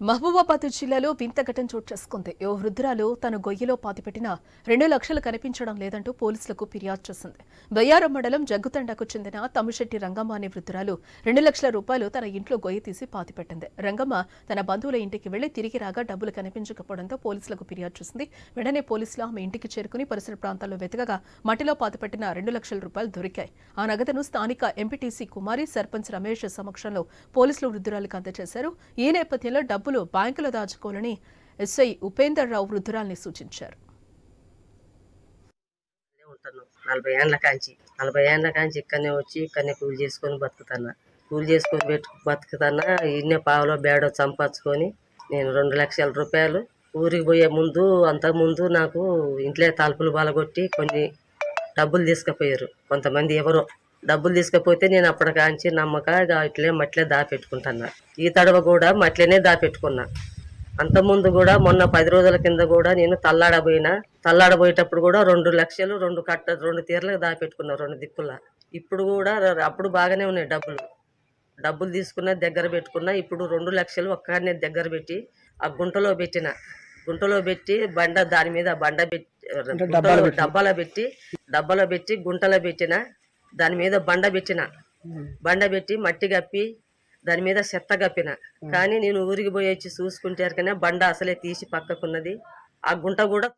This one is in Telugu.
మహబూబాబాద్ జిల్లాలో వింత ఘటన చోటు చేసుకుంది. ఓ వృద్ధురాలు తన గొయ్యిలో పాతిపెట్టిన 2 లక్షలు కనిపించడం లేదంటూ పోలీసులకు ఫిర్యాదు చేసింది. బయ్యారం మండలం జగ్గుతండాకు చెందిన తమ్మిశెట్టి రంగమ్మ అనే వృద్ధురాలు 2 లక్షల రూపాయలు తన ఇంట్లో గొయ్యి తీసి పాతిపెట్టింది. రంగమ్మ తన బంధువుల ఇంటికి వెళ్లి తిరిగి రాగా డబ్బులు కనిపించకపోవడంతో పోలీసులకు ఫిర్యాదు చేసింది. వెంటనే పోలీసులు ఆమె ఇంటికి చేరుకుని పరిసర ప్రాంతాల్లో వెతకగా మట్టిలో పాతిపెట్టిన 2 లక్షల రూపాయలు దొరికాయి. ఆ నగదును స్థానిక ఎంపీటీసీ కుమారి, సర్పంచ్ రమేష్ సమక్షంలో పోలీసులు వృద్ధురాలకు అందజేశారు. ఈ నేపథ్యంలో డబ్బులు బ్యాంకులో దాచుకోవాలని ఎస్ఐ ఉపేందర్ రావు వృద్ధురాల్ని సూచించారు. 40 ఏళ్ల కాంచి ఇక్కడనే వచ్చి ఇక్కడనే కూలి చేసుకొని బతుకుతున్నా. బతుకుతున్నా ఇన్నే పావులో బేడో సంపాదించుకొని నేను 2 లక్షల రూపాయలు ఊరికి పోయే ముందు అంతకుముందు నాకు ఇంట్లో తలుపులు బలగొట్టి కొన్ని డబ్బులు తీసుకుపోయారు. కొంతమంది ఎవరో డబ్బులు తీసుకపోతే నేను అప్పటికాంచి నమ్మక ఇట్లే మట్లే దాపెట్టుకుంటున్నా. ఈ తడవ కూడా మట్లేనే దాపెట్టుకున్నా. అంతకుముందు కూడా మొన్న 10 రోజుల కింద కూడా నేను తల్లాడబోయేటప్పుడు కూడా 2 లక్షలు 2 తీర్లకు దాపెట్టుకున్నా 2 దిక్కుల. ఇప్పుడు కూడా అప్పుడు బాగానే ఉన్నాయి డబ్బులు తీసుకున్నా దగ్గర పెట్టుకున్నా. ఇప్పుడు 2 లక్షలు ఒక్కనే దగ్గర పెట్టి ఆ గుంటలో పెట్టి దాని మీద డబ్బాలో పెట్టి గుంటలో పెట్టిన. దాని మీద బండ పెట్టి మట్టి కప్పి దాని మీద చెత్త కప్పిన. కానీ నేను ఊరికి పోయి వచ్చి చూసుకుంటే బండ అసలే తీసి పక్కకున్నది. ఆ గుంట కూడా